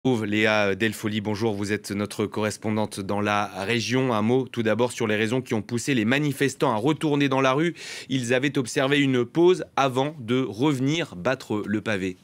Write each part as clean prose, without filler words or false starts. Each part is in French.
Léa Delfoli, bonjour, vous êtes notre correspondante dans la région. Un mot tout d'abord sur les raisons qui ont poussé les manifestants à retourner dans la rue. Ils avaient observé une pause avant de revenir battre le pavé.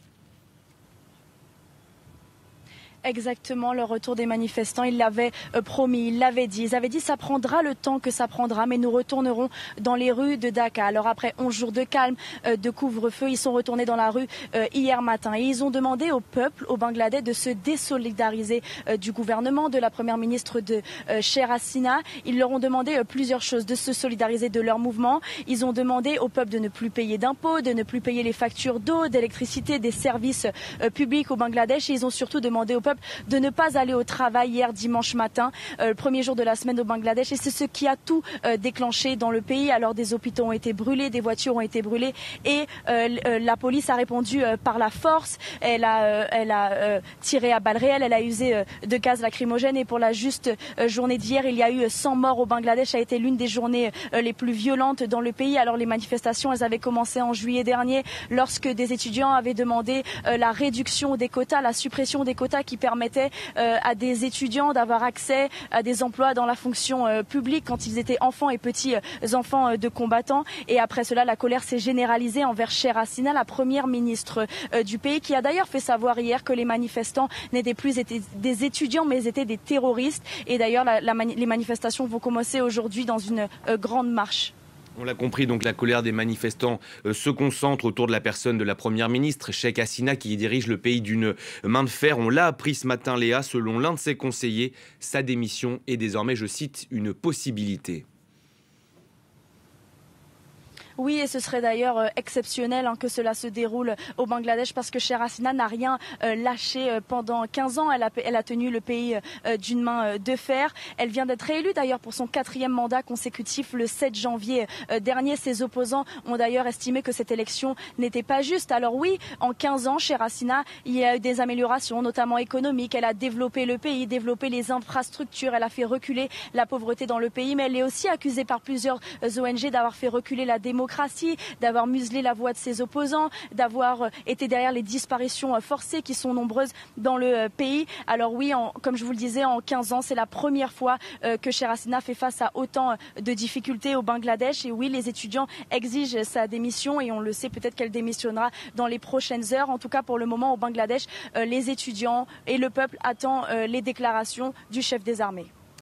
Exactement, le retour des manifestants, ils l'avaient promis, ils l'avaient dit. Ils avaient dit ça prendra le temps que ça prendra, mais nous retournerons dans les rues de Dhaka. Alors après 11 jours de calme, de couvre-feu, ils sont retournés dans la rue hier matin. Et ils ont demandé au peuple, au Bangladesh, de se désolidariser du gouvernement, de la première ministre de Sheikh Hasina. Ils leur ont demandé plusieurs choses, de se solidariser de leur mouvement. Ils ont demandé au peuple de ne plus payer d'impôts, de ne plus payer les factures d'eau, d'électricité, des services publics au Bangladesh. Et ils ont surtout demandé au peuple de ne pas aller au travail hier dimanche matin, le premier jour de la semaine au Bangladesh. Et c'est ce qui a tout déclenché dans le pays. Alors des hôpitaux ont été brûlés, des voitures ont été brûlées et la police a répondu par la force. Elle a tiré à balles réelles, elle a usé de gaz lacrymogène. Et pour la juste journée d'hier, il y a eu 100 morts au Bangladesh. Ça a été l'une des journées les plus violentes dans le pays. Alors les manifestations, elles avaient commencé en juillet dernier lorsque des étudiants avaient demandé la réduction des quotas, la suppression des quotas qui permettait à des étudiants d'avoir accès à des emplois dans la fonction publique quand ils étaient enfants et petits enfants de combattants. Et après cela, la colère s'est généralisée envers Sheikh Hasina, la première ministre du pays, qui a d'ailleurs fait savoir hier que les manifestants n'étaient plus des étudiants, mais étaient des terroristes. Et d'ailleurs, les manifestations vont commencer aujourd'hui dans une grande marche. On l'a compris, donc la colère des manifestants se concentre autour de la personne de la première ministre, Sheikh Hasina, qui dirige le pays d'une main de fer. On l'a appris ce matin, Léa, selon l'un de ses conseillers, sa démission est désormais, je cite, une possibilité. Oui, et ce serait d'ailleurs exceptionnel que cela se déroule au Bangladesh parce que Sheikh Hasina n'a rien lâché pendant 15 ans. Elle a tenu le pays d'une main de fer. Elle vient d'être réélue d'ailleurs pour son 4e mandat consécutif le 7 janvier dernier. Ses opposants ont d'ailleurs estimé que cette élection n'était pas juste. Alors oui, en 15 ans, Sheikh Hasina, il y a eu des améliorations, notamment économiques. Elle a développé le pays, développé les infrastructures. Elle a fait reculer la pauvreté dans le pays. Mais elle est aussi accusée par plusieurs ONG d'avoir fait reculer la démocratie, d'avoir muselé la voix de ses opposants, d'avoir été derrière les disparitions forcées qui sont nombreuses dans le pays. Alors oui, comme je vous le disais, en 15 ans, c'est la première fois que Sheikh Hasina fait face à autant de difficultés au Bangladesh. Et oui, les étudiants exigent sa démission et on le sait, peut-être qu'elle démissionnera dans les prochaines heures. En tout cas, pour le moment, au Bangladesh, les étudiants et le peuple attendent les déclarations du chef des armées.